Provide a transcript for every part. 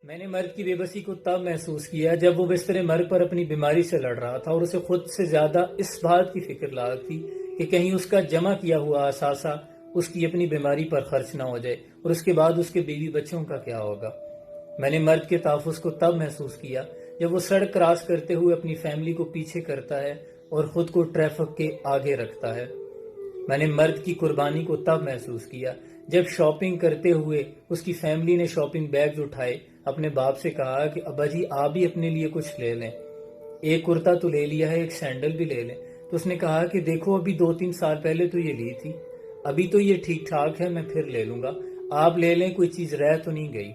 میں نے مرد کی بے بسی کو تب محسوس کیا جب وہ بستر مرگ پر اپنی بیماری سے لڑ رہا تھا اور اسے خود سے زیادہ اس بات کی فکر لاحق تھی کہ کہیں اس کا جمع کیا ہوا اثاثہ اس کی اپنی بیماری پر خرچ نہ ہو جائے، اور اس کے بعد اس کے بیوی بچوں کا کیا ہوگا۔ میں نے مرد کے تحفظ کو تب محسوس کیا جب وہ سڑک کراس کرتے ہوئے اپنی فیملی کو پیچھے کرتا ہے اور خود کو ٹریفک کے آگے رکھتا ہے۔ میں نے مرد کی قربانی کو تب محسوس کیا جب شاپنگ کرتے ہوئے اس کی فیملی نے شاپنگ بیگز اٹھائے، اپنے باپ سے کہا کہ ابا جی آپ بھی اپنے لیے کچھ لے لیں، ایک کرتا تو لے لیا ہے، ایک سینڈل بھی لے لیں۔ تو اس نے کہا کہ دیکھو ابھی 2-3 سال پہلے تو یہ لی تھی، ابھی تو یہ ٹھیک ٹھاک ہے، میں پھر لے لوں گا، آپ لے لیں، کوئی چیز رہ تو نہیں گئی۔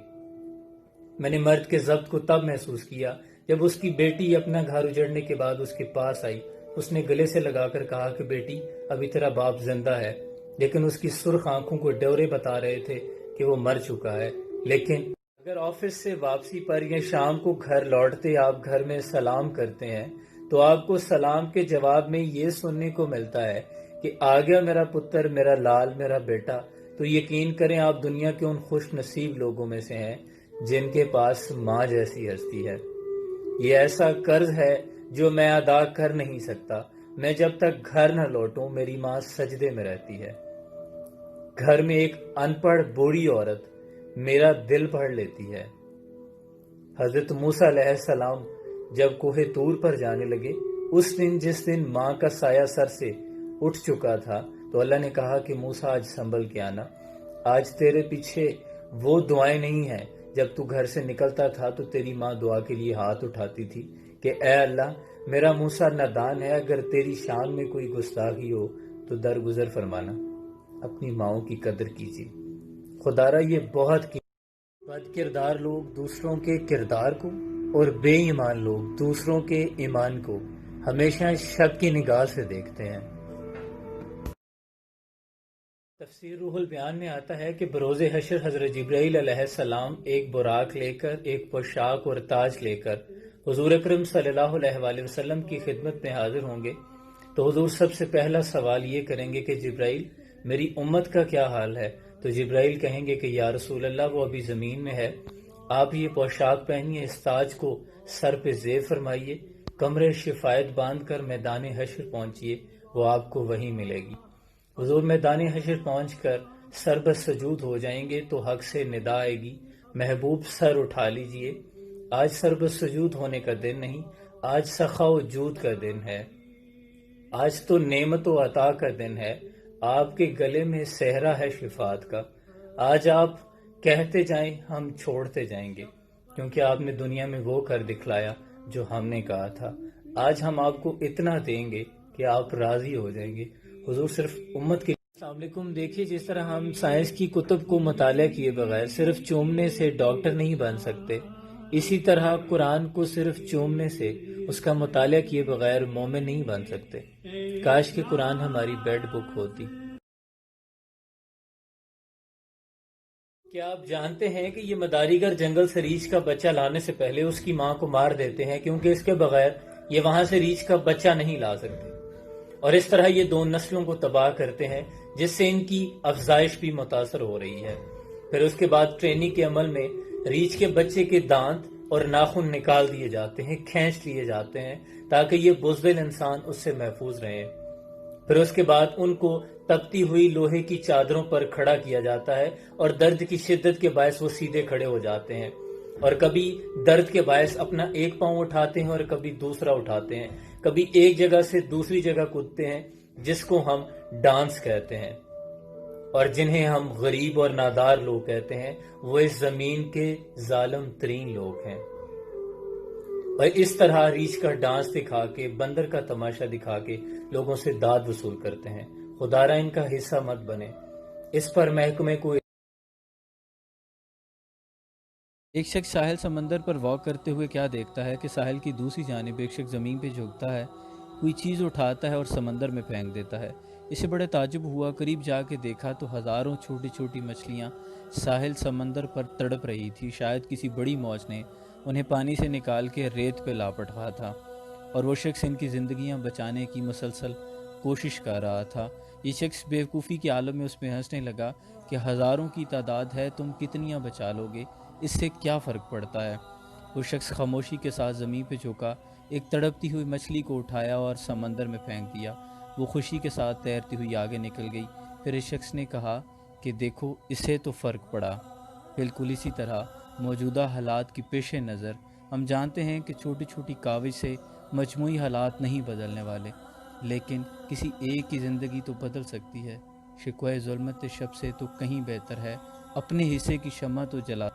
میں نے مرد کے ضبط کو تب محسوس کیا جب اس کی بیٹی اپنا گھر اجڑنے کے بعد اس کے پاس آئی، اس نے گلے سے لگا کر کہا کہ بیٹی ابھی تیرا باپ زندہ ہے، لیکن اس کی سرخ آنکھوں کو ڈورے بتا رہے تھے کہ وہ مر چکا ہے۔ لیکن اگر آفس سے واپسی پر یا شام کو گھر لوٹتے آپ گھر میں سلام کرتے ہیں تو آپ کو سلام کے جواب میں یہ سننے کو ملتا ہے کہ آ گیا میرا پتر، میرا لال، میرا بیٹا، تو یقین کریں آپ دنیا کے ان خوش نصیب لوگوں میں سے ہیں جن کے پاس ماں جیسی ہستی ہے۔ یہ ایسا قرض ہے جو میں ادا کر نہیں سکتا۔ میں جب تک گھر نہ لوٹوں میری ماں سجدے میں رہتی ہے۔ گھر میں ایک ان پڑھ بوڑھی عورت میرا دل پڑھ لیتی ہے۔ حضرت موسیٰ علیہ السلام جب کوہ طور پر جانے لگے، اس دن جس دن ماں کا سایہ سر سے اٹھ چکا تھا، تو اللہ نے کہا کہ موسیٰ آج سنبھل کے آنا، آج تیرے پیچھے وہ دعائیں نہیں ہیں جب تو گھر سے نکلتا تھا تو تیری ماں دعا کے لیے ہاتھ اٹھاتی تھی کہ اے اللہ میرا موسیٰ نادان ہے، اگر تیری شان میں کوئی گستاخی ہو تو درگزر فرمانا، اپنی ماؤں کی قدر کیجیے۔ خدارہ یہ بہت بد کردار لوگ دوسروں کے کردار کو اور بے ایمان لوگ دوسروں کے ایمان کو ہمیشہ شک کی نگاہ سے دیکھتے ہیں۔ تفسیر روح البیان میں آتا ہے کہ بروز حشر حضرت جبرائیل علیہ السلام ایک براق لے کر، ایک پوشاک اور تاج لے کر حضور اکرم صلی اللہ علیہ وآلہ وسلم کی خدمت میں حاضر ہوں گے تو حضور سب سے پہلا سوال یہ کریں گے کہ جبرائیل میری امت کا کیا حال ہے؟ تو جبرائیل کہیں گے کہ یا رسول اللہ وہ ابھی زمین میں ہے، آپ یہ پوشاک پہنیے، اس تاج کو سر پہ زیب فرمائیے، کمرے شفایت باندھ کر میدان حشر پہنچیے، وہ آپ کو وہیں ملے گی۔ حضور میدان حشر پہنچ کر سر بس سجود ہو جائیں گے تو حق سے ندا آئے گی، محبوب سر اٹھا لیجئے، آج سر بس سجود ہونے کا دن نہیں، آج سخا و جود کا دن ہے، آج تو نعمت و عطا کا دن ہے، آپ کے گلے میں صحرا ہے شفاعت کا، آج آپ کہتے جائیں ہم چھوڑتے جائیں گے، کیونکہ آپ نے دنیا میں وہ کر دکھلایا جو ہم نے کہا تھا، آج ہم آپ کو اتنا دیں گے کہ آپ راضی ہو جائیں گے۔ حضور صرف امت کے السلام علیکم۔ دیکھیے جس طرح ہم سائنس کی کتب کو مطالعہ کیے بغیر صرف چومنے سے ڈاکٹر نہیں بن سکتے، اسی طرح قرآن کو صرف چومنے سے اس کا مطالعہ کیے بغیر مومن نہیں بن سکتے۔ کاش کہ قرآن ہماری بیڈ بک ہوتی۔ کیا آپ جانتے ہیں کہ یہ مداریگر جنگل سے ریچھ کا بچہ لانے سے پہلے اس کی ماں کو مار دیتے ہیں، کیونکہ اس کے بغیر یہ وہاں سے ریچھ کا بچہ نہیں لا سکتے، اور اس طرح یہ 2 نسلوں کو تباہ کرتے ہیں جس سے ان کی افزائش بھی متاثر ہو رہی ہے۔ پھر اس کے بعد ٹریننگ کے عمل میں ریچھ کے بچے کے دانت اور ناخن نکال دیے جاتے ہیں، کھینچ لیے جاتے ہیں تاکہ یہ بزدل انسان اس سے محفوظ رہیں۔ پھر اس کے بعد ان کو تپتی ہوئی لوہے کی چادروں پر کھڑا کیا جاتا ہے اور درد کی شدت کے باعث وہ سیدھے کھڑے ہو جاتے ہیں، اور کبھی درد کے باعث اپنا ایک پاؤں اٹھاتے ہیں اور کبھی دوسرا اٹھاتے ہیں، کبھی ایک جگہ سے دوسری جگہ کودتے ہیں، جس کو ہم ڈانس کہتے ہیں، اور جنہیں ہم غریب اور نادار لوگ کہتے ہیں، وہ اس زمین کے ظالم ترین لوگ ہیں۔ اور اس طرح ریچھ کا ڈانس دکھا کے، بندر کا تماشا دکھا کے لوگوں سے داد وصول کرتے ہیں۔ خدارا ان کا حصہ مت بنے۔ اس پر محکمے کو ایک شخص ساحل سمندر پر واک کرتے ہوئے کیا دیکھتا ہے کہ ساحل کی دوسری جانب ایک شخص زمین پہ جھکتا ہے، کوئی چیز اٹھاتا ہے اور سمندر میں پھینک دیتا ہے۔ اسے بڑے تعجب ہوا، قریب جا کے دیکھا تو ہزاروں چھوٹی چھوٹی مچھلیاں ساحل سمندر پر تڑپ رہی تھی، شاید کسی بڑی موج نے انہیں پانی سے نکال کے ریت پہ لاپٹ رہا تھا، اور وہ شخص ان کی زندگیاں بچانے کی مسلسل کوشش کر رہا تھا۔ یہ شخص بیوقوفی کے عالم میں اس پہ ہنسنے لگا کہ ہزاروں کی تعداد ہے، تم کتنیاں بچا لو گے؟ اس سے کیا فرق پڑتا ہے؟ وہ شخص خاموشی کے ساتھ زمین پہ جھکا، ایک تڑپتی ہوئی مچھلی کو اٹھایا اور سمندر میں پھینک دیا۔ وہ خوشی کے ساتھ تیرتی ہوئی آگے نکل گئی۔ پھر اس شخص نے کہا کہ دیکھو، اسے تو فرق پڑا۔ بالکل اسی طرح موجودہ حالات کی پیش نظر ہم جانتے ہیں کہ چھوٹی چھوٹی کاوش سے مجموعی حالات نہیں بدلنے والے، لیکن کسی ایک کی زندگی تو بدل سکتی ہے۔ شکوہ ظلمت شب سے تو کہیں بہتر ہے اپنے حصے کی شمع تو جلا